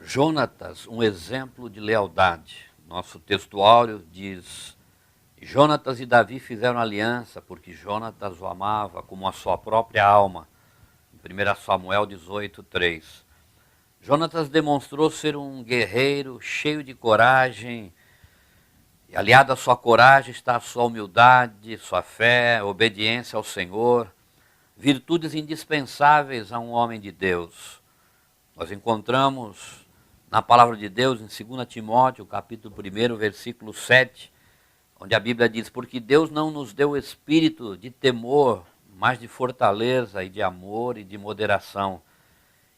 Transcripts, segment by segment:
Jonatas, um exemplo de lealdade. Nosso textuário diz: Jonatas e Davi fizeram aliança porque Jonatas o amava como a sua própria alma. Em 1 Samuel 18:3. Jonatas demonstrou ser um guerreiro cheio de coragem, e aliado à sua coragem está a sua humildade, sua fé, obediência ao Senhor, virtudes indispensáveis a um homem de Deus. Nós encontramos na palavra de Deus, em 2 Timóteo, capítulo 1, versículo 7, onde a Bíblia diz: porque Deus não nos deu o espírito de temor, mas de fortaleza e de amor e de moderação.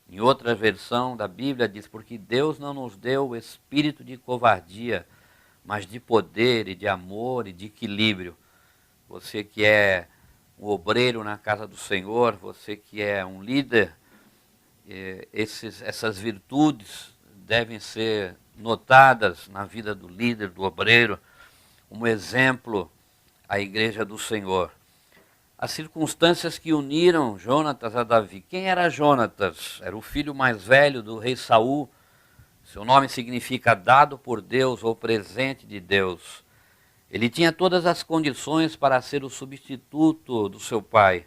Em outra versão da Bíblia diz: porque Deus não nos deu o espírito de covardia, mas de poder e de amor e de equilíbrio. Você que é um obreiro na casa do Senhor, você que é um líder, essas virtudes devem ser notadas na vida do líder, do obreiro, um exemplo à igreja do Senhor. As circunstâncias que uniram Jonatas a Davi. Quem era Jonatas? Era o filho mais velho do rei Saul. Seu nome significa dado por Deus ou presente de Deus. Ele tinha todas as condições para ser o substituto do seu pai.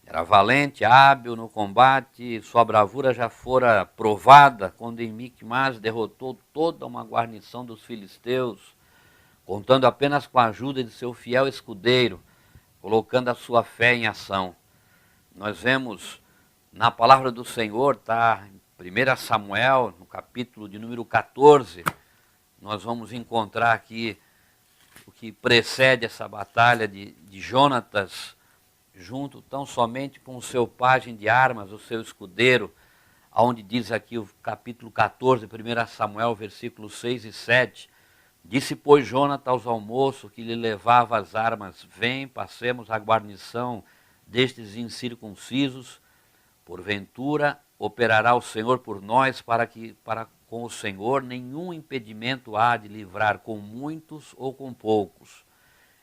Era valente, hábil no combate, sua bravura já fora provada quando em Micmas derrotou toda uma guarnição dos filisteus, contando apenas com a ajuda de seu fiel escudeiro, colocando a sua fé em ação. Nós vemos na palavra do Senhor, tá? Em 1 Samuel, no capítulo de número 14, nós vamos encontrar aqui o que precede essa batalha de Jonatas, junto tão somente com o seu pajem de armas, o seu escudeiro, onde diz aqui o capítulo 14, 1 Samuel, versículos 6 e 7, disse, pois, Jonatas ao moço que lhe levava as armas, vem, passemos a guarnição destes incircuncisos, porventura operará o Senhor por nós, para com o Senhor nenhum impedimento há de livrar com muitos ou com poucos.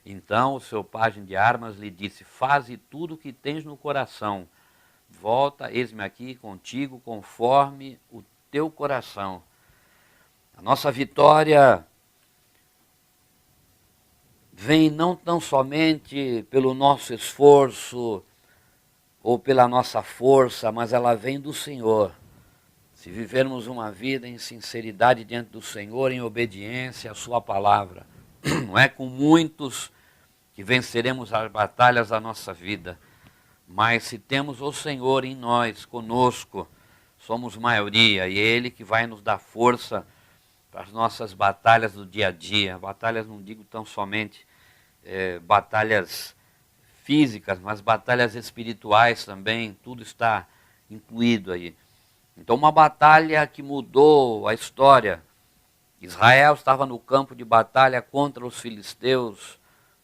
Então o seu pajem de armas lhe disse, faze tudo o que tens no coração, volta, eis-me aqui contigo, conforme o teu coração. A nossa vitória vem não tão somente pelo nosso esforço ou pela nossa força, mas ela vem do Senhor. Se vivermos uma vida em sinceridade diante do Senhor, em obediência à sua palavra, não é com muitos que venceremos as batalhas da nossa vida, mas se temos o Senhor em nós, conosco, somos maioria, e é Ele que vai nos dar força para as nossas batalhas do dia a dia. Batalhas, não digo tão somente batalhas físicas, mas batalhas espirituais também, tudo está incluído aí. Então, uma batalha que mudou a história. Israel estava no campo de batalha contra os filisteus,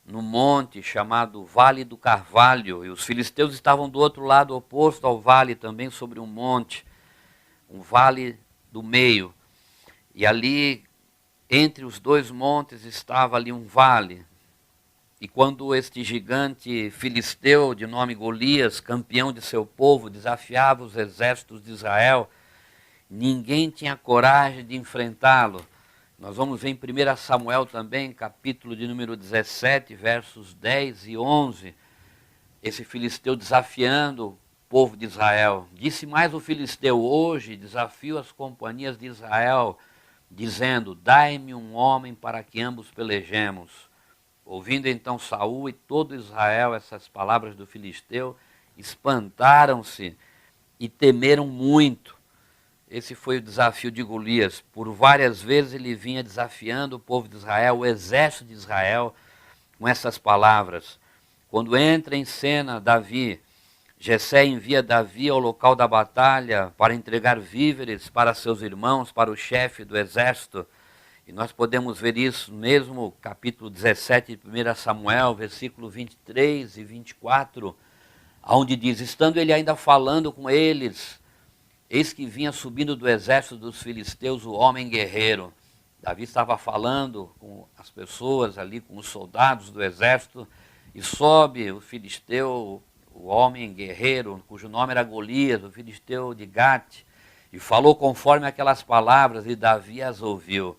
no monte chamado Vale do Carvalho, e os filisteus estavam do outro lado oposto ao vale, também sobre um monte, um vale do meio. E ali, entre os dois montes, estava ali um vale. E quando este gigante filisteu, de nome Golias, campeão de seu povo, desafiava os exércitos de Israel, ninguém tinha coragem de enfrentá-lo. Nós vamos ver em 1 Samuel também, capítulo de número 17, versos 10 e 11, esse filisteu desafiando o povo de Israel. Disse mais o filisteu, hoje desafio as companhias de Israel, dizendo, dai-me um homem para que ambos pelejemos. Ouvindo então Saul e todo Israel essas palavras do filisteu, espantaram-se e temeram muito. Esse foi o desafio de Golias. Por várias vezes ele vinha desafiando o povo de Israel, o exército de Israel, com essas palavras. Quando entra em cena Davi, Jessé envia Davi ao local da batalha para entregar víveres para seus irmãos, para o chefe do exército. E nós podemos ver isso mesmo, capítulo 17 de 1 Samuel, versículo 23 e 24, onde diz, estando ele ainda falando com eles, eis que vinha subindo do exército dos filisteus o homem guerreiro. Davi estava falando com as pessoas ali, com os soldados do exército, e sobe o filisteu, o homem guerreiro, cujo nome era Golias, o filisteu de Gate, E falou conforme aquelas palavras, e Davi as ouviu.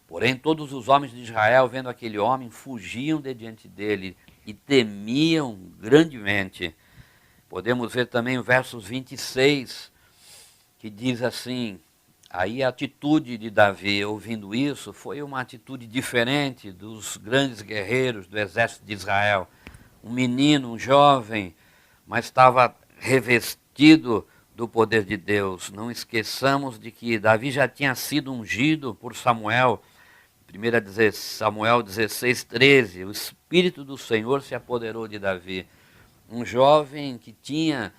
Porém, todos os homens de Israel, vendo aquele homem, fugiam de diante dele e temiam grandemente. Podemos ver também o versos 26, que diz assim: aí a atitude de Davi, ouvindo isso, foi uma atitude diferente dos grandes guerreiros do exército de Israel. Um menino, um jovem, mas estava revestido do poder de Deus. Não esqueçamos de que Davi já tinha sido ungido por Samuel. 1 Samuel 16, 13. O Espírito do Senhor se apoderou de Davi. Um jovem que tinha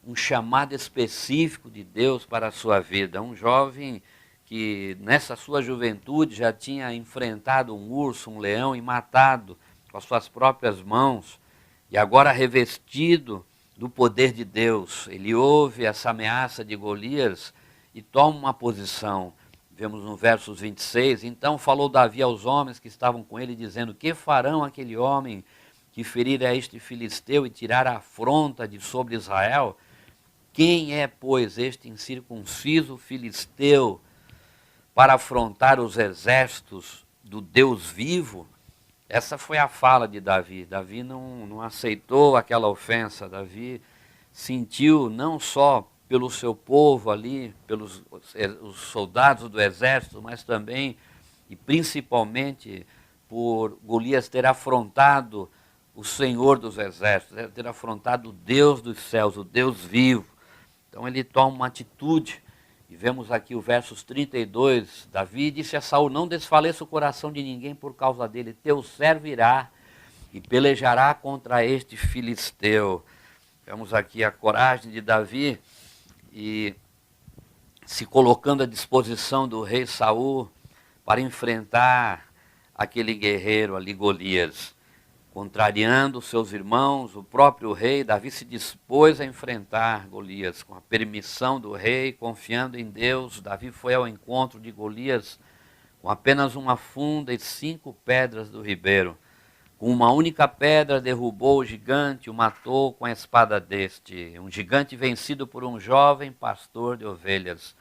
um chamado específico de Deus para a sua vida. Um jovem que nessa sua juventude já tinha enfrentado um urso, um leão e matado com as suas próprias mãos. E agora revestido do poder de Deus, ele ouve essa ameaça de Golias e toma uma posição. Vemos no versos 26, então falou Davi aos homens que estavam com ele, dizendo: que farão aquele homem que ferir a este filisteu e tirar a afronta de sobre Israel? Quem é, pois, este incircunciso filisteu para afrontar os exércitos do Deus vivo? Essa foi a fala de Davi. Davi não aceitou aquela ofensa. Davi sentiu não só pelo seu povo ali, pelos os soldados do exército, mas também e principalmente por Golias ter afrontado o Senhor dos exércitos, ter afrontado o Deus dos céus, o Deus vivo. Então ele toma uma atitude. E vemos aqui o versos 32, Davi disse a Saul: não desfaleça o coração de ninguém por causa dele, teu servo irá e pelejará contra este filisteu. Vemos aqui a coragem de Davi e se colocando à disposição do rei Saul para enfrentar aquele guerreiro ali, Golias. Contrariando seus irmãos, o próprio rei, Davi se dispôs a enfrentar Golias. Com a permissão do rei, confiando em Deus, Davi foi ao encontro de Golias com apenas uma funda e 5 pedras do ribeiro. Com uma única pedra derrubou o gigante, o matou com a espada deste. Um gigante vencido por um jovem pastor de ovelhas.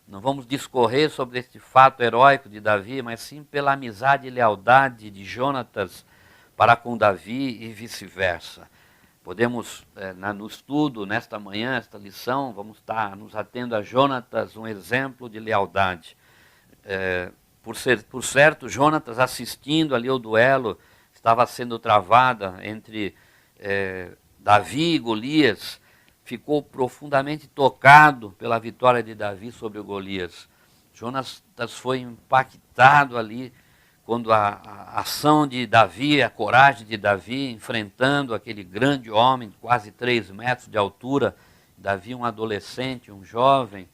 Não vamos discorrer sobre este fato heróico de Davi, mas sim pela amizade e lealdade de Jonatas para com Davi e vice-versa. Podemos, no estudo, nesta manhã, esta lição, vamos estar nos atendo a Jonatas, um exemplo de lealdade. Por certo, Jonatas, assistindo ali ao duelo, estava sendo travada entre Davi e Golias, ficou profundamente tocado pela vitória de Davi sobre o Golias. Jonatas foi impactado ali quando a ação de Davi, a coragem de Davi, enfrentando aquele grande homem de quase 3 metros de altura. Davi, um adolescente, um jovem,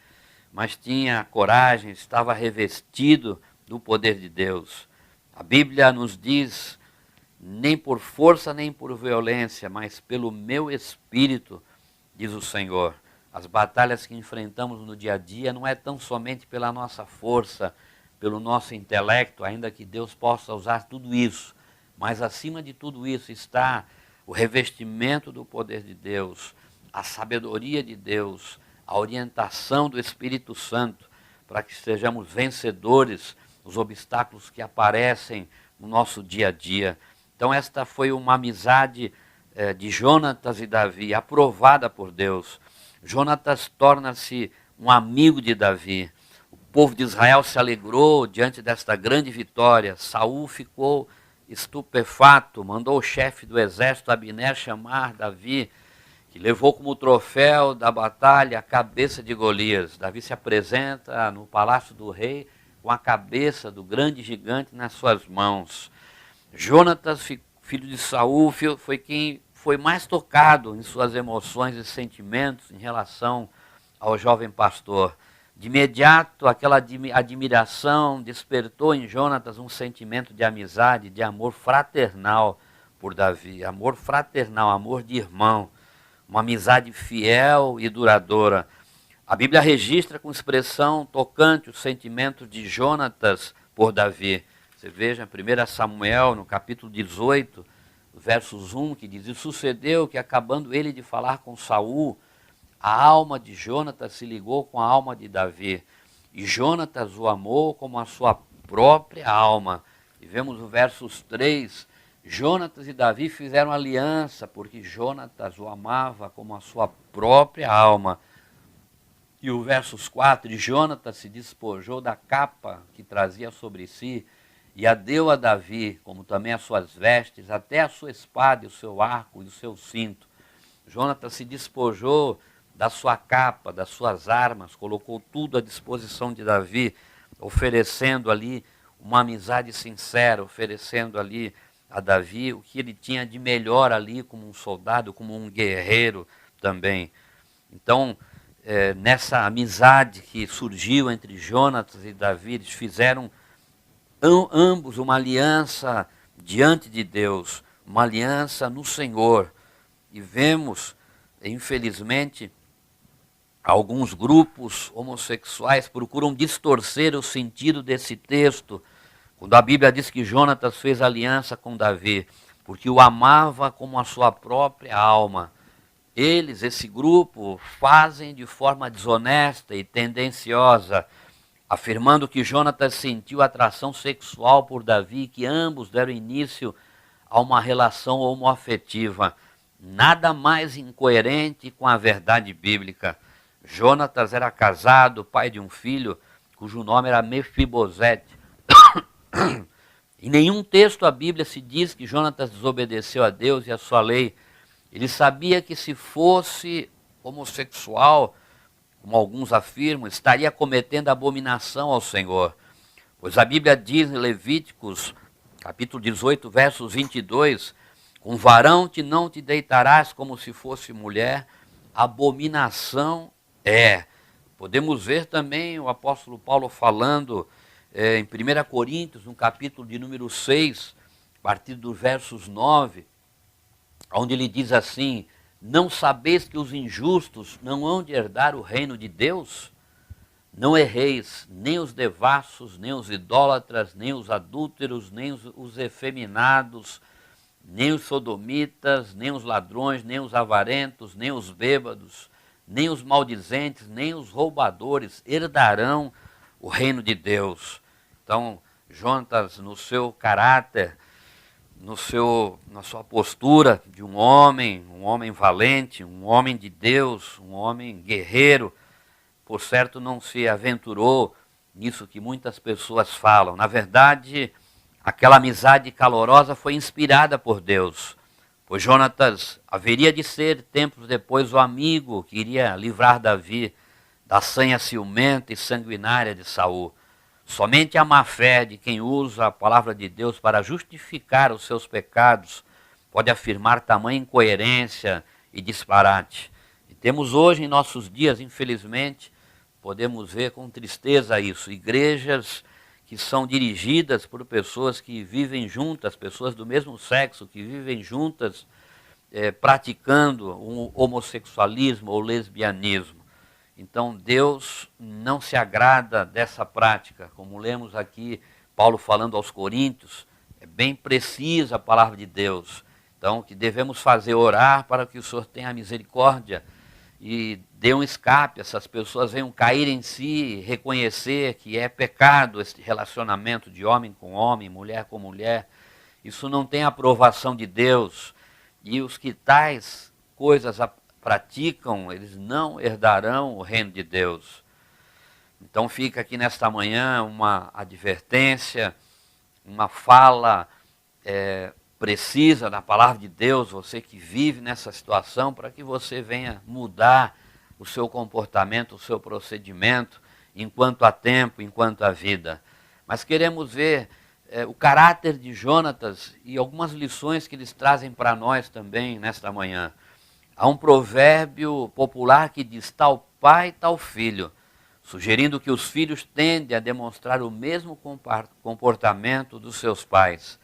mas tinha coragem, estava revestido do poder de Deus. A Bíblia nos diz: nem por força nem por violência, mas pelo meu espírito, diz o Senhor. As batalhas que enfrentamos no dia a dia não é tão somente pela nossa força, pelo nosso intelecto, ainda que Deus possa usar tudo isso, mas acima de tudo isso está o revestimento do poder de Deus, a sabedoria de Deus, a orientação do Espírito Santo, para que sejamos vencedores dos obstáculos que aparecem no nosso dia a dia. Então esta foi uma amizade de Jonatas e Davi, aprovada por Deus. Jonatas torna-se um amigo de Davi. O povo de Israel se alegrou diante desta grande vitória. Saul ficou estupefato, mandou o chefe do exército, Abner, chamar Davi, que levou como troféu da batalha a cabeça de Golias. Davi se apresenta no palácio do rei com a cabeça do grande gigante nas suas mãos. Jonatas, filho de Saul, foi quem foi mais tocado em suas emoções e sentimentos em relação ao jovem pastor. De imediato, aquela admiração despertou em Jonatas um sentimento de amizade, de amor fraternal por Davi. Amor fraternal, amor de irmão, uma amizade fiel e duradoura. A Bíblia registra com expressão tocante os sentimentos de Jonatas por Davi. Você veja em 1 Samuel, no capítulo 18, versos 1, que diz: e sucedeu que, acabando ele de falar com Saul, a alma de Jonatas se ligou com a alma de Davi. E Jonatas o amou como a sua própria alma. E vemos no versos 3, Jonatas e Davi fizeram aliança, porque Jonatas o amava como a sua própria alma. E o versos 4, e Jonatas se despojou da capa que trazia sobre si, e a deu a Davi, como também as suas vestes, até a sua espada, e o seu arco e o seu cinto. Jonatas se despojou da sua capa, das suas armas, colocou tudo à disposição de Davi, oferecendo ali uma amizade sincera, oferecendo ali a Davi o que ele tinha de melhor ali como um soldado, como um guerreiro também. Então, nessa amizade que surgiu entre Jonatas e Davi, eles fizeram ambos uma aliança diante de Deus, uma aliança no Senhor. E vemos, infelizmente, alguns grupos homossexuais procuram distorcer o sentido desse texto, quando a Bíblia diz que Jonatas fez aliança com Davi, porque o amava como a sua própria alma. Eles, esse grupo, fazem de forma desonesta e tendenciosa, afirmando que Jonatas sentiu atração sexual por Davi, que ambos deram início a uma relação homoafetiva. Nada mais incoerente com a verdade bíblica. Jonatas era casado, pai de um filho, cujo nome era Mefibosete. Em nenhum texto da Bíblia se diz que Jonatas desobedeceu a Deus e a sua lei. Ele sabia que se fosse homossexual, como alguns afirmam, estaria cometendo abominação ao Senhor. Pois a Bíblia diz em Levíticos, capítulo 18, versos 22, com varão não te deitarás como se fosse mulher, abominação é. Podemos ver também o apóstolo Paulo falando em 1 Coríntios, no capítulo de número 6, a partir dos versos 9, onde ele diz assim: não sabeis que os injustos não hão de herdar o reino de Deus? Não erreis, nem os devassos, nem os idólatras, nem os adúlteros, nem os efeminados, nem os sodomitas, nem os ladrões, nem os avarentos, nem os bêbados, nem os maldizentes, nem os roubadores herdarão o reino de Deus. Então, Jonatas, no seu caráter, na sua postura de um homem valente, um homem de Deus, um homem guerreiro, por certo não se aventurou nisso que muitas pessoas falam. Na verdade, aquela amizade calorosa foi inspirada por Deus, pois Jonatas haveria de ser, tempos depois, o amigo que iria livrar Davi da sanha ciumenta e sanguinária de Saul. Somente a má fé de quem usa a palavra de Deus para justificar os seus pecados pode afirmar tamanha incoerência e disparate. E temos hoje em nossos dias, infelizmente, podemos ver com tristeza isso, igrejas que são dirigidas por pessoas que vivem juntas, pessoas do mesmo sexo que vivem juntas, praticando um homossexualismo ou lesbianismo. Então Deus não se agrada dessa prática, como lemos aqui Paulo falando aos Coríntios, é bem precisa a palavra de Deus. Então, o que devemos fazer? Orar para que o Senhor tenha misericórdia e dê um escape, essas pessoas venham cair em si, reconhecer que é pecado esse relacionamento de homem com homem, mulher com mulher. Isso não tem aprovação de Deus, e os que tais coisas praticam, eles não herdarão o reino de Deus. Então fica aqui nesta manhã uma advertência, uma fala precisa da palavra de Deus, você que vive nessa situação, para que você venha mudar o seu comportamento, o seu procedimento, enquanto há tempo, enquanto há vida. Mas queremos ver o caráter de Jonatas e algumas lições que eles trazem para nós também nesta manhã. Há um provérbio popular que diz: tal pai, tal filho, sugerindo que os filhos tendem a demonstrar o mesmo comportamento dos seus pais.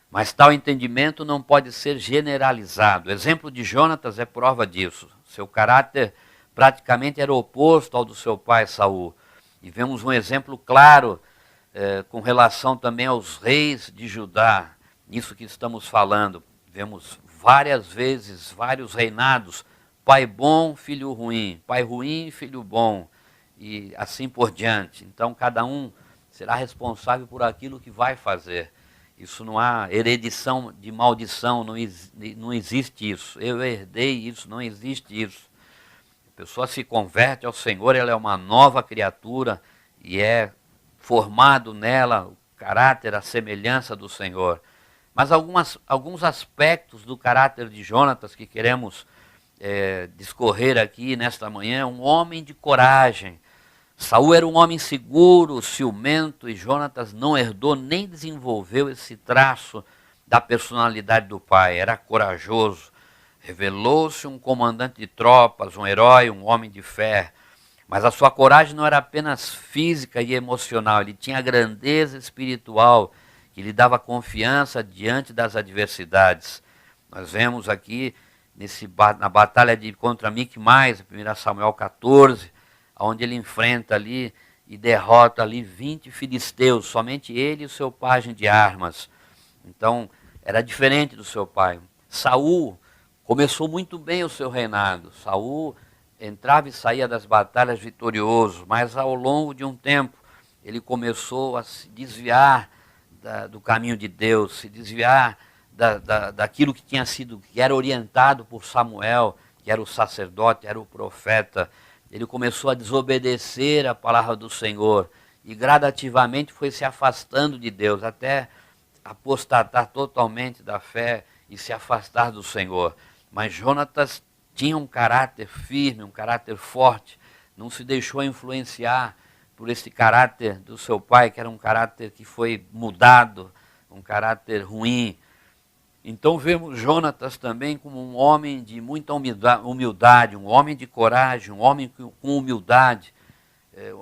Mas tal entendimento não pode ser generalizado. O exemplo de Jonatas é prova disso. Seu caráter praticamente era oposto ao do seu pai Saul. E vemos um exemplo claro com relação também aos reis de Judá, nisso que estamos falando. Vemos várias vezes, vários reinados pai bom, filho ruim, pai ruim, filho bom, e assim por diante. Então, cada um será responsável por aquilo que vai fazer. Isso não há heredição de maldição, não existe isso. Eu herdei isso, não existe isso. A pessoa se converte ao Senhor, ela é uma nova criatura e é formado nela o caráter, a semelhança do Senhor. Mas alguns aspectos do caráter de Jonatas que queremos discorrer aqui nesta manhã. Um homem de coragem. Saul era um homem seguro, ciumento, e Jonatas não herdou nem desenvolveu esse traço da personalidade do pai. Era corajoso, revelou-se um comandante de tropas, um herói, um homem de fé. Mas a sua coragem não era apenas física e emocional, ele tinha grandeza espiritual, que lhe dava confiança diante das adversidades. Nós vemos aqui na batalha contra Micmais, 1 Samuel 14, onde ele enfrenta ali e derrota ali 20 filisteus, somente ele e o seu pajem de armas. Então, era diferente do seu pai. Saul começou muito bem o seu reinado. Saul entrava e saía das batalhas vitorioso, mas ao longo de um tempo ele começou a se desviar do caminho de Deus, se desviar daquilo que que era orientado por Samuel, que era o sacerdote, era o profeta. Ele começou a desobedecer a palavra do Senhor e gradativamente foi se afastando de Deus, até apostatar totalmente da fé e se afastar do Senhor. Mas Jonatas tinha um caráter firme, um caráter forte, não se deixou influenciar por esse caráter do seu pai, que era um caráter que foi mudado, um caráter ruim. Então vemos Jonatas também como um homem de muita humildade, um homem de coragem, um homem com humildade.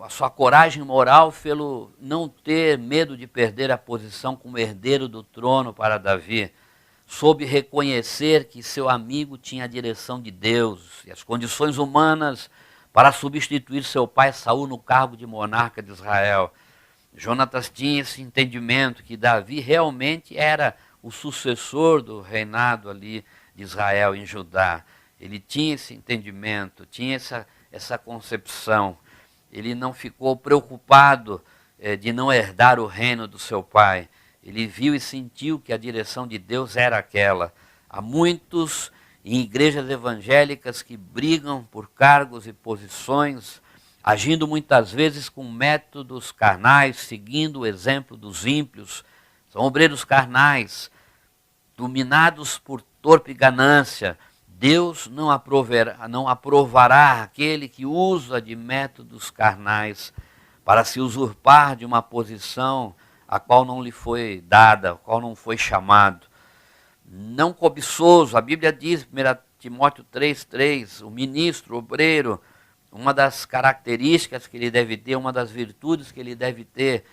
A sua coragem moral pelo não ter medo de perder a posição como herdeiro do trono para Davi. Soube reconhecer que seu amigo tinha a direção de Deus e as condições humanas para substituir seu pai Saul no cargo de monarca de Israel. Jonatas tinha esse entendimento que Davi realmente era o sucessor do reinado ali de Israel em Judá. Ele tinha esse entendimento, tinha essa concepção. Ele não ficou preocupado de não herdar o reino do seu pai. Ele viu e sentiu que a direção de Deus era aquela. Há muitos em igrejas evangélicas que brigam por cargos e posições, agindo muitas vezes com métodos carnais, seguindo o exemplo dos ímpios. São obreiros carnais, dominados por torpe ganância. Deus não aprovará aquele que usa de métodos carnais para se usurpar de uma posição a qual não lhe foi dada, a qual não foi chamado. Não cobiçoso, a Bíblia diz, 1 Timóteo 3,3, o ministro, o obreiro, uma das características que ele deve ter, uma das virtudes que ele deve ter,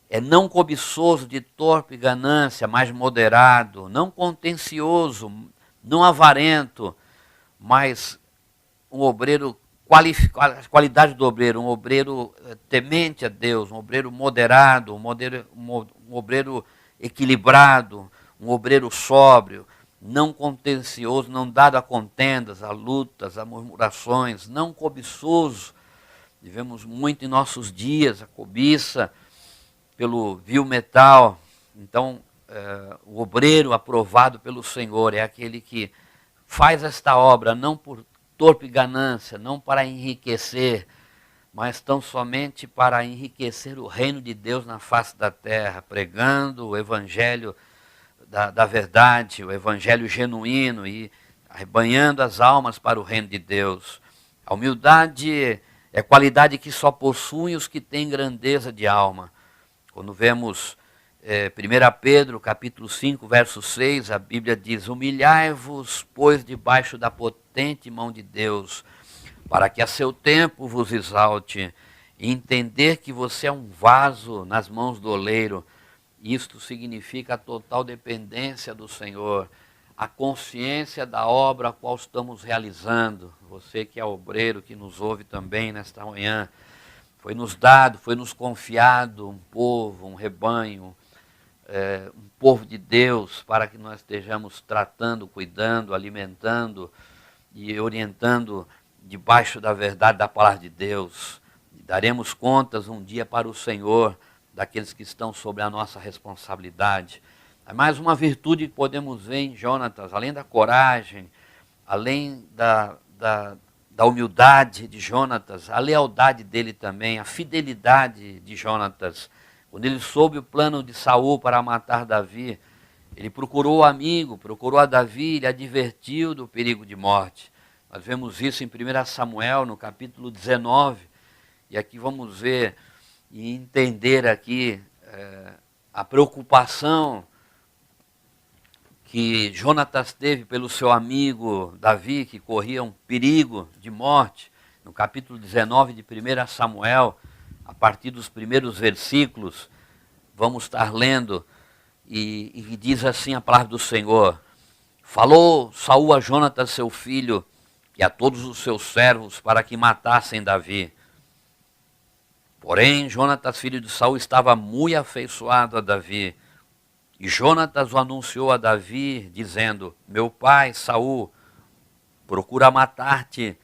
é não cobiçoso de torpe ganância, mas moderado, não contencioso, não avarento, mas um obreiro qualificado, a qualidade do obreiro, um obreiro temente a Deus, um obreiro moderado, um obreiro equilibrado, um obreiro sóbrio, não contencioso, não dado a contendas, a lutas, a murmurações, não cobiçoso. Vivemos muito em nossos dias a cobiça pelo vil metal. Então, o obreiro aprovado pelo Senhor é aquele que faz esta obra não por torpe ganância, não para enriquecer, mas tão somente para enriquecer o reino de Deus na face da terra, pregando o evangelho da verdade, o evangelho genuíno e arrebanhando as almas para o reino de Deus. A humildade é qualidade que só possuem os que têm grandeza de alma. Quando vemos 1 Pedro, capítulo 5, verso 6, a Bíblia diz: humilhai-vos, pois, debaixo da potente mão de Deus, para que a seu tempo vos exalte, e entender que você é um vaso nas mãos do oleiro. Isto significa a total dependência do Senhor, a consciência da obra a qual estamos realizando. Você que é obreiro, que nos ouve também nesta manhã, foi nos dado, foi nos confiado um povo, um rebanho, um povo de Deus, para que nós estejamos tratando, cuidando, alimentando, e orientando debaixo da verdade da palavra de Deus. Daremos contas um dia para o Senhor daqueles que estão sob a nossa responsabilidade. É mais uma virtude que podemos ver em Jonatas, além da coragem, além da humildade de Jonatas, a lealdade dele também, a fidelidade de Jonatas. Quando ele soube o plano de Saul para matar Davi, ele procurou o amigo, procurou a Davi, ele advertiu do perigo de morte. Nós vemos isso em 1 Samuel, no capítulo 19, e aqui vamos ver e entender aqui a preocupação que Jonatas teve pelo seu amigo Davi, que corria um perigo de morte. No capítulo 19 de 1 Samuel, a partir dos primeiros versículos, vamos estar lendo, e diz assim a palavra do Senhor: falou Saul a Jonatas seu filho e a todos os seus servos para que matassem Davi. Porém, Jonatas filho de Saul estava muito afeiçoado a Davi. E Jonatas o anunciou a Davi, dizendo: meu pai Saul procura matar-te,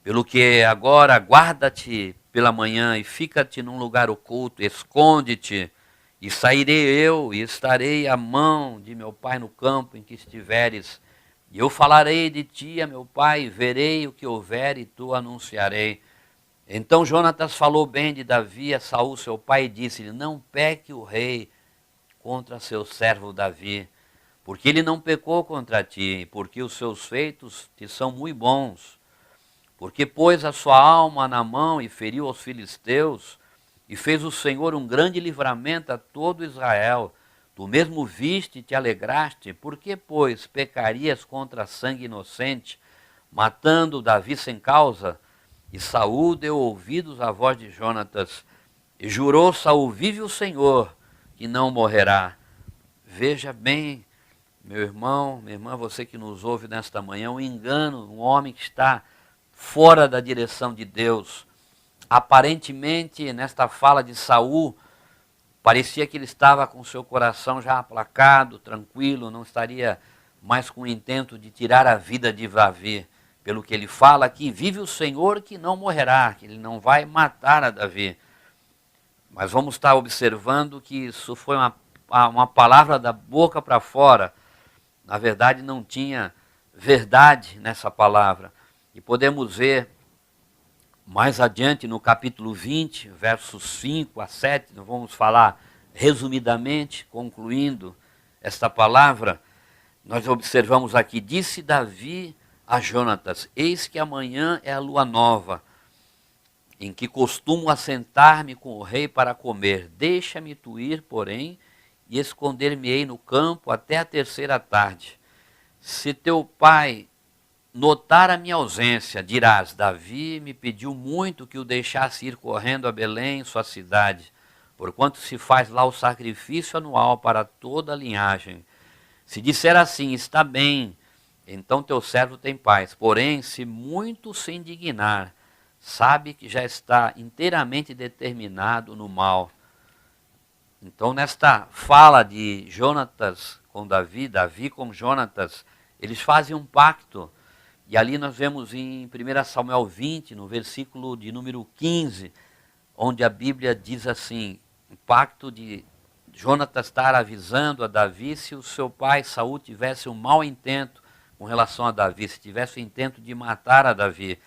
pelo que agora guarda-te pela manhã e fica-te num lugar oculto, esconde-te, e sairei eu e estarei à mão de meu pai no campo em que estiveres. E eu falarei de ti a meu pai, verei o que houver e tu anunciarei. Então Jonatas falou bem de Davi a Saul seu pai e disse-lhe: não peque o rei contra seu servo Davi, porque ele não pecou contra ti, porque os seus feitos te são muito bons. Porque pôs a sua alma na mão e feriu aos filisteus, e fez o Senhor um grande livramento a todo Israel. Tu mesmo viste e te alegraste, porque, pois, pecarias contra sangue inocente, matando Davi sem causa? E Saul deu ouvidos à voz de Jonatas, e jurou Saul: vive o Senhor, que não morrerá. Veja bem, meu irmão, minha irmã, você que nos ouve nesta manhã, um engano, um homem que está fora da direção de Deus. Aparentemente, nesta fala de Saul, parecia que ele estava com seu coração já aplacado, tranquilo, não estaria mais com o intento de tirar a vida de Davi. Pelo que ele fala aqui, vive o Senhor que não morrerá, que ele não vai matar a Davi. Mas vamos estar observando que isso foi uma palavra da boca para fora. Na verdade, não tinha verdade nessa palavra. E podemos ver mais adiante no capítulo 20, versos 5 a 7, nós vamos falar resumidamente, concluindo esta palavra. Nós observamos aqui: disse Davi a Jonatas: eis que amanhã é a lua nova, em que costumo assentar-me com o rei para comer. Deixa-me tu ir, porém, e esconder-me-ei no campo até a terceira tarde. Se teu pai notar a minha ausência, dirás: Davi me pediu muito que o deixasse ir correndo a Belém, sua cidade, porquanto se faz lá o sacrifício anual para toda a linhagem. Se disser assim: está bem, então teu servo tem paz. Porém, se muito se indignar, sabe que já está inteiramente determinado no mal. Então, nesta fala de Jonatas com Davi, Davi com Jonatas, eles fazem um pacto. E ali nós vemos em 1 Samuel 20, no versículo de número 15, onde a Bíblia diz assim: um pacto de Jonatas estar avisando a Davi se o seu pai Saul tivesse um mau intento com relação a Davi, se tivesse o intento de matar a Davi.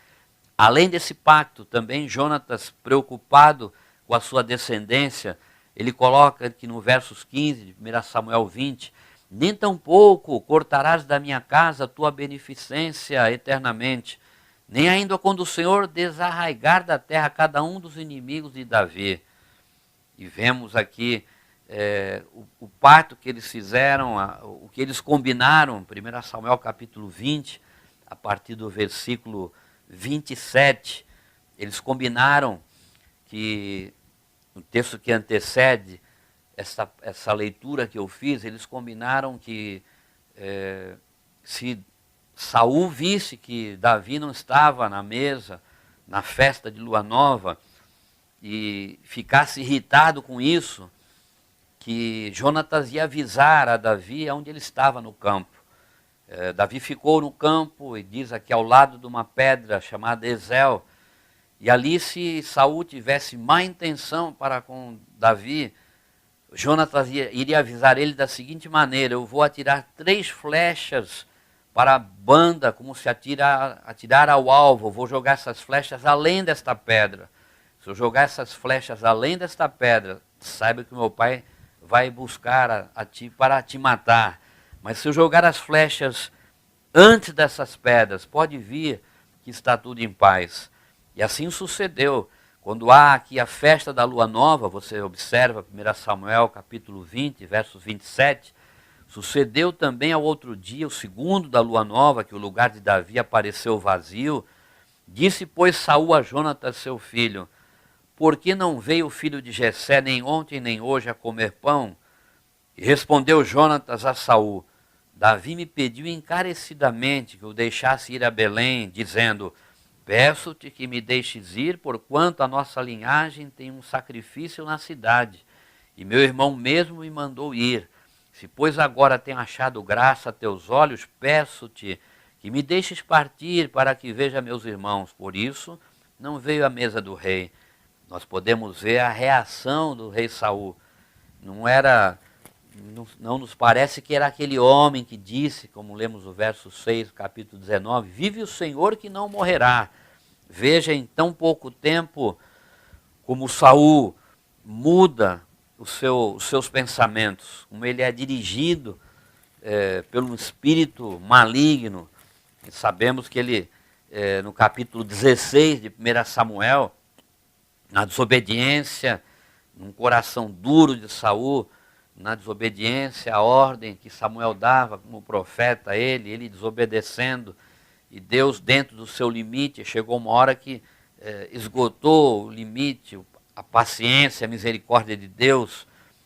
Além desse pacto, também Jonatas, preocupado com a sua descendência, ele coloca aqui no versos 15 de 1 Samuel 20, nem tampouco cortarás da minha casa a tua beneficência eternamente, nem ainda quando o Senhor desarraigar da terra cada um dos inimigos de Davi. E vemos aqui o pacto que eles fizeram, o que eles combinaram, 1 Samuel capítulo 20, a partir do versículo 27, eles combinaram que, no texto que antecede essa leitura que eu fiz, eles combinaram que se Saul visse que Davi não estava na mesa, na festa de lua nova, e ficasse irritado com isso, que Jonatas ia avisar a Davi onde ele estava no campo. Davi ficou no campo, e diz aqui, ao lado de uma pedra chamada Ezel. E ali, se Saul tivesse má intenção para com Davi, Jonatas iria avisar ele da seguinte maneira: eu vou atirar 3 flechas para a banda, como se atirar ao alvo. Eu vou jogar essas flechas além desta pedra. Se eu jogar essas flechas além desta pedra, saiba que meu pai vai buscar a ti para te matar. Mas se eu jogar as flechas antes dessas pedras, pode vir que está tudo em paz. E assim sucedeu. Quando há aqui a festa da lua nova, você observa 1 Samuel capítulo 20, versos 27, sucedeu também ao outro dia, o segundo da lua nova, que o lugar de Davi apareceu vazio. Disse, pois, Saul a Jonatas, seu filho: por que não veio o filho de Jessé nem ontem nem hoje a comer pão? E respondeu Jonatas a Saul: Davi me pediu encarecidamente que o deixasse ir a Belém, dizendo: peço-te que me deixes ir, porquanto a nossa linhagem tem um sacrifício na cidade, e meu irmão mesmo me mandou ir. Se, pois, agora tenho achado graça a teus olhos, peço-te que me deixes partir para que veja meus irmãos. Por isso, não veio à mesa do rei. Nós podemos ver a reação do rei Saul. Não nos parece que era aquele homem que disse, como lemos no verso 6, capítulo 19, vive o Senhor que não morrerá. Veja em tão pouco tempo como Saul muda os seus pensamentos, como ele é dirigido pelo espírito maligno. E sabemos que ele, no capítulo 16 de 1 Samuel, na desobediência, num coração duro de Saul, na desobediência à ordem que Samuel dava como profeta a ele desobedecendo, e Deus, dentro do seu limite, chegou uma hora que esgotou o limite, a paciência, a misericórdia de Deus,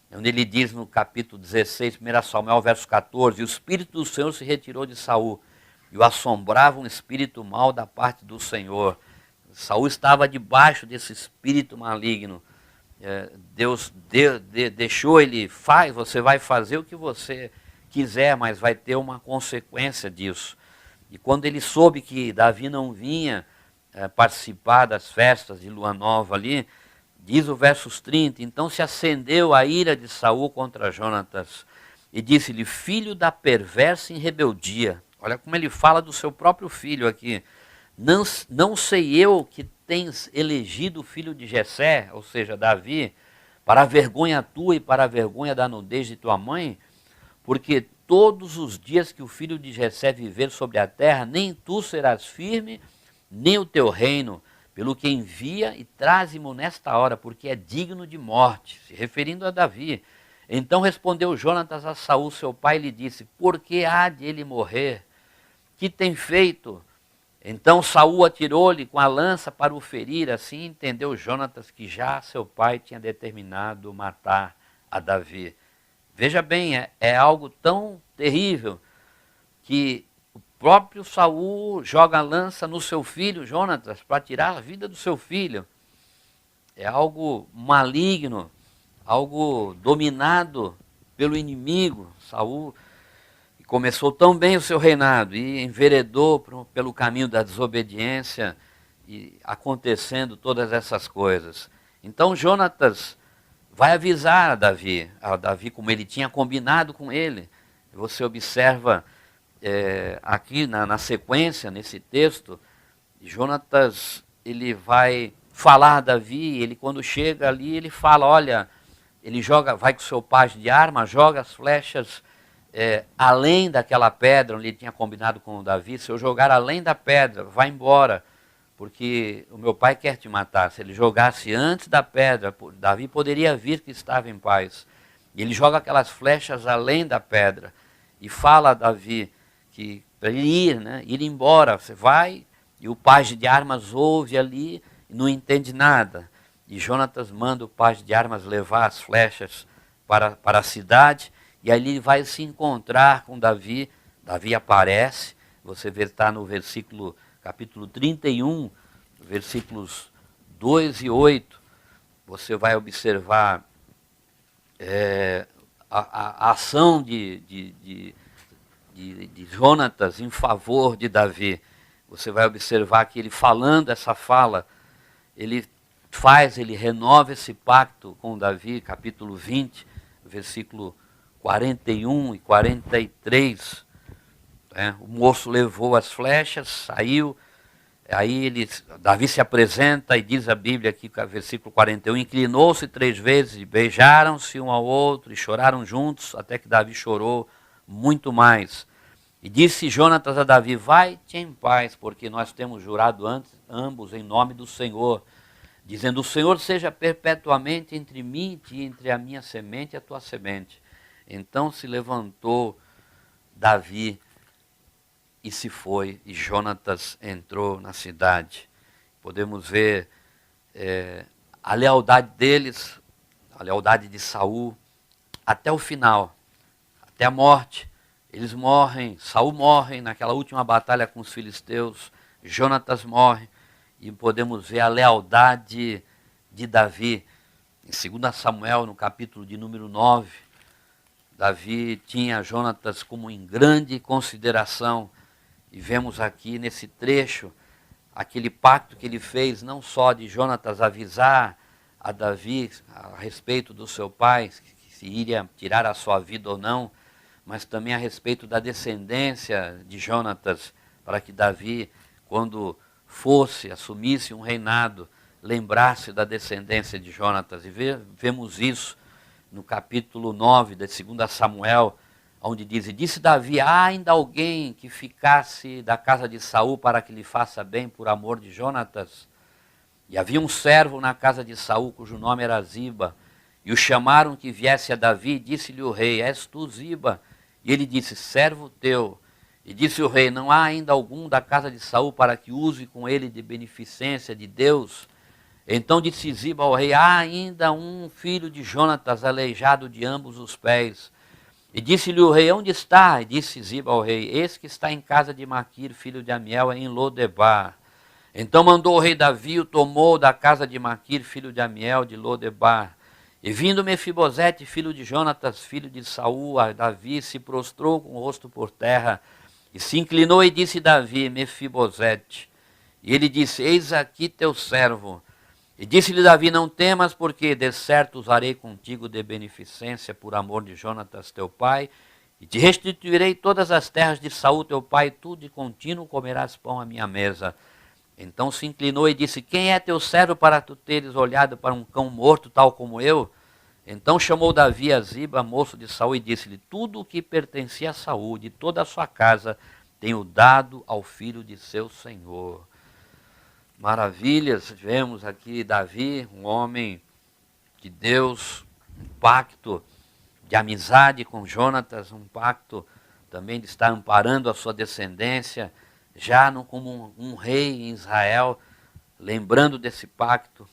onde ele diz no capítulo 16, 1 Samuel, verso 14, o Espírito do Senhor se retirou de Saul, e o assombrava um espírito mau da parte do Senhor. Saul estava debaixo desse espírito maligno. Deus deixou ele, você vai fazer o que você quiser, mas vai ter uma consequência disso. E quando ele soube que Davi não vinha participar das festas de lua nova ali, diz o versos 30, então se acendeu a ira de Saul contra Jonatas, e disse-lhe, filho da perversa em rebeldia. Olha como ele fala do seu próprio filho aqui. Não sei eu que tens elegido o filho de Jessé, ou seja, Davi, para a vergonha tua e para a vergonha da nudez de tua mãe? Porque todos os dias que o filho de Jessé viver sobre a terra, nem tu serás firme, nem o teu reino, pelo que envia e traze-mo nesta hora, porque é digno de morte, se referindo a Davi. Então respondeu Jonatas a Saul, seu pai, e lhe disse, por que há de ele morrer? Que tem feito? Então Saul atirou-lhe com a lança para o ferir, assim entendeu Jonatas que já seu pai tinha determinado matar a Davi. Veja bem, é algo tão terrível que o próprio Saul joga a lança no seu filho Jonatas para tirar a vida do seu filho. É algo maligno, algo dominado pelo inimigo. Saul começou tão bem o seu reinado e enveredou pelo caminho da desobediência e acontecendo todas essas coisas. Então Jonatas vai avisar a Davi como ele tinha combinado com ele. Você observa aqui na sequência, nesse texto, Jonatas ele vai falar a Davi, ele quando chega ali, ele fala, olha, ele vai com o seu pajem de arma, joga as flechas além daquela pedra onde ele tinha combinado com o Davi, se eu jogar além da pedra, vai embora, porque o meu pai quer te matar. Se ele jogasse antes da pedra, Davi poderia vir que estava em paz. E ele joga aquelas flechas além da pedra e fala a Davi que para ele ir embora, você vai, e o pajem de armas ouve ali e não entende nada. E Jonatas manda o pajem de armas levar as flechas para a cidade, e ali ele vai se encontrar com Davi. Davi aparece, você vê, está no capítulo 31, versículos 2 e 8, você vai observar a ação de de Jonatas em favor de Davi. Você vai observar que ele falando essa fala, ele renova esse pacto com Davi, capítulo 20, versículo 41 e 43. O moço levou as flechas, saiu, aí Davi se apresenta e diz a Bíblia aqui, versículo 41, inclinou-se 3 vezes, e beijaram-se um ao outro e choraram juntos, até que Davi chorou muito mais. E disse Jonatas a Davi, vai-te em paz, porque nós temos jurado ambos em nome do Senhor, dizendo, o Senhor seja perpetuamente entre mim e ti, entre a minha semente e a tua semente. Então se levantou Davi e se foi, e Jonatas entrou na cidade. Podemos ver a lealdade deles, a lealdade de Saul, até o final, até a morte. Eles morrem, Saul morre naquela última batalha com os filisteus, Jonatas morre, e podemos ver a lealdade de Davi. Em 2 Samuel, no capítulo de número 9, Davi tinha Jonatas como em grande consideração, e vemos aqui nesse trecho, aquele pacto que ele fez, não só de Jonatas avisar a Davi a respeito do seu pai, que se iria tirar a sua vida ou não, mas também a respeito da descendência de Jonatas, para que Davi, quando assumisse um reinado, lembrasse da descendência de Jonatas. E vemos isso no capítulo 9 de 2 Samuel, onde diz, e disse Davi, há ainda alguém que ficasse da casa de Saul para que lhe faça bem por amor de Jonatas? E havia um servo na casa de Saul, cujo nome era Ziba, e o chamaram que viesse a Davi, e disse-lhe o rei, és tu Ziba? E ele disse, servo teu. E disse o rei, não há ainda algum da casa de Saul para que use com ele de beneficência de Deus? Então disse Ziba ao rei, há ainda um filho de Jonatas aleijado de ambos os pés. E disse-lhe o rei, onde está? E disse Ziba ao rei, esse que está em casa de Maquir, filho de Amiel, em Lodebar. Então mandou o rei Davi, o tomou da casa de Maquir, filho de Amiel, de Lodebar. E vindo Mefibosete, filho de Jonatas, filho de Saul, a Davi, se prostrou com o rosto por terra, e se inclinou e disse Davi, Mefibosete. E ele disse, eis aqui teu servo. E disse-lhe Davi, não temas, porque de certo usarei contigo de beneficência por amor de Jonatas teu pai, e te restituirei todas as terras de Saul teu pai, e tu de contínuo comerás pão à minha mesa. Então se inclinou e disse, quem é teu servo para tu teres olhado para um cão morto tal como eu? Então chamou Davi a Ziba, moço de Saul, e disse-lhe, tudo o que pertencia a Saul, de toda a sua casa, tenho dado ao filho de seu senhor. Maravilhas, vemos aqui Davi, um homem de Deus, um pacto de amizade com Jonatas, um pacto também de estar amparando a sua descendência, já como um rei em Israel, lembrando desse pacto,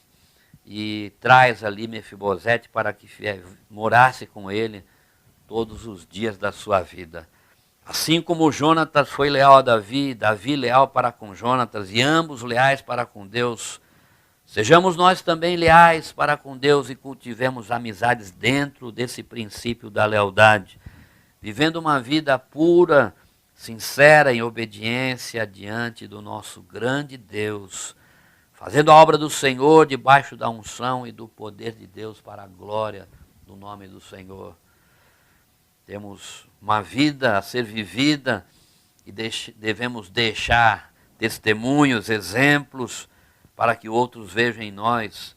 e traz ali Mefibosete para que morasse com ele todos os dias da sua vida. Assim como Jonatas foi leal a Davi, Davi leal para com Jonatas, e ambos leais para com Deus, sejamos nós também leais para com Deus e cultivemos amizades dentro desse princípio da lealdade, vivendo uma vida pura, sincera, em obediência diante do nosso grande Deus, fazendo a obra do Senhor debaixo da unção e do poder de Deus para a glória do nome do Senhor. Temos uma vida a ser vivida e devemos deixar testemunhos, exemplos, para que outros vejam em nós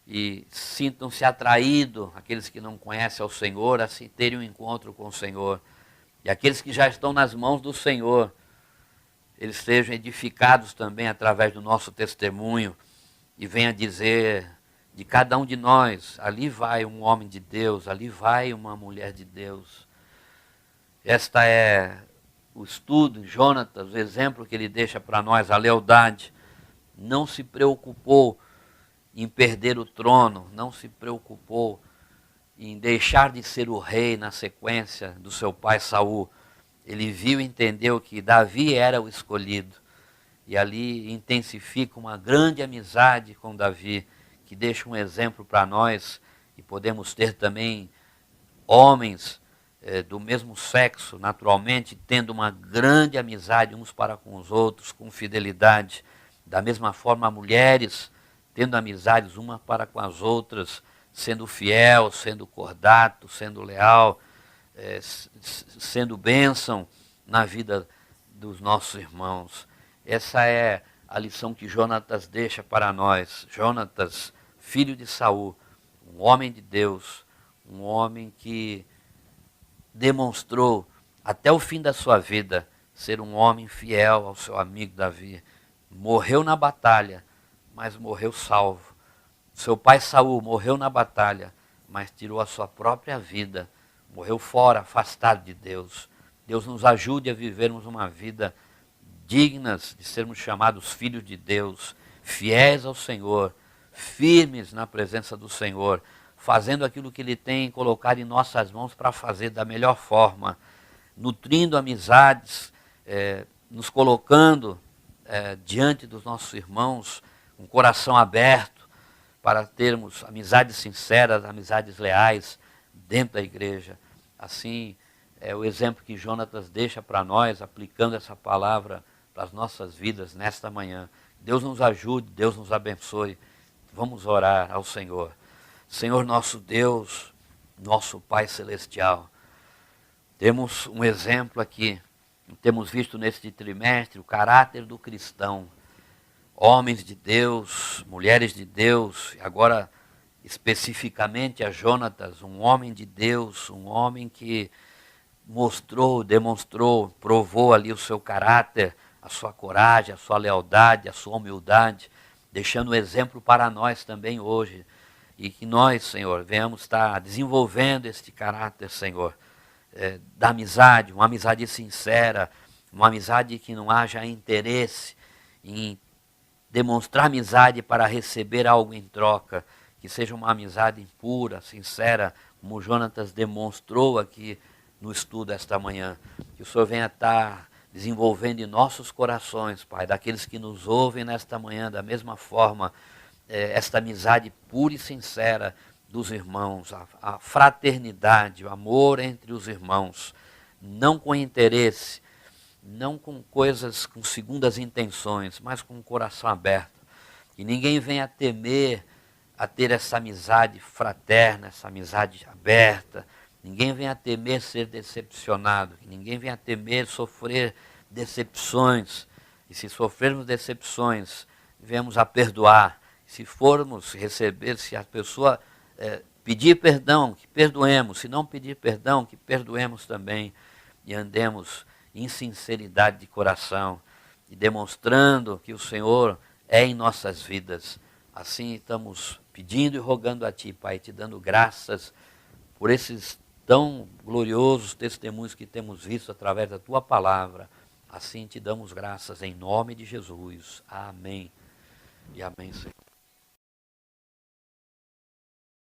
e sintam-se atraídos, aqueles que não conhecem ao Senhor, a terem um encontro com o Senhor. E aqueles que já estão nas mãos do Senhor, eles sejam edificados também através do nosso testemunho e venha dizer de cada um de nós, ali vai um homem de Deus, ali vai uma mulher de Deus. Esta é o estudo, Jonatas, o exemplo que ele deixa para nós, a lealdade. Não se preocupou em perder o trono, não se preocupou em deixar de ser o rei na sequência do seu pai Saul. Ele viu e entendeu que Davi era o escolhido. E ali intensifica uma grande amizade com Davi, que deixa um exemplo para nós, e podemos ter também homens do mesmo sexo, naturalmente, tendo uma grande amizade uns para com os outros, com fidelidade. Da mesma forma, mulheres tendo amizades uma para com as outras, sendo fiel, sendo cordato, sendo leal, sendo bênção na vida dos nossos irmãos. Essa é a lição que Jonatas deixa para nós. Jonatas, filho de Saul, um homem de Deus, um homem que demonstrou até o fim da sua vida ser um homem fiel ao seu amigo Davi. Morreu na batalha, mas morreu salvo. Seu pai Saul morreu na batalha, mas tirou a sua própria vida. Morreu fora, afastado de Deus. Deus nos ajude a vivermos uma vida dignas de sermos chamados filhos de Deus, fiéis ao Senhor, firmes na presença do Senhor, fazendo aquilo que Ele tem colocado em nossas mãos para fazer da melhor forma, nutrindo amizades, nos colocando diante dos nossos irmãos, um coração aberto para termos amizades sinceras, amizades leais dentro da igreja. Assim, é o exemplo que Jonatas deixa para nós, aplicando essa palavra para as nossas vidas nesta manhã. Deus nos ajude, Deus nos abençoe. Vamos orar ao Senhor. Senhor nosso Deus, nosso Pai Celestial, temos um exemplo aqui, temos visto neste trimestre o caráter do cristão, homens de Deus, mulheres de Deus, e agora especificamente a Jonatas, um homem de Deus, um homem que mostrou, demonstrou, provou ali o seu caráter, a sua coragem, a sua lealdade, a sua humildade, deixando um exemplo para nós também hoje. E que nós, Senhor, venhamos estar desenvolvendo este caráter, Senhor, da amizade, uma amizade sincera, uma amizade que não haja interesse em demonstrar amizade para receber algo em troca, que seja uma amizade pura, sincera, como Jonatas demonstrou aqui no estudo esta manhã. Que o Senhor venha estar desenvolvendo em nossos corações, Pai, daqueles que nos ouvem nesta manhã, da mesma forma, esta amizade pura e sincera dos irmãos, a fraternidade, o amor entre os irmãos, não com interesse, não com coisas, com segundas intenções, mas com o coração aberto. Que ninguém venha temer a ter essa amizade fraterna, essa amizade aberta, ninguém venha temer ser decepcionado, que ninguém venha temer sofrer decepções, e se sofrermos decepções, venhamos a perdoar. Se formos receber, se a pessoa pedir perdão, que perdoemos. Se não pedir perdão, que perdoemos também. E andemos em sinceridade de coração e demonstrando que o Senhor é em nossas vidas. Assim estamos pedindo e rogando a Ti, Pai, te dando graças por esses tão gloriosos testemunhos que temos visto através da Tua palavra. Assim te damos graças em nome de Jesus. Amém. E amém, Senhor.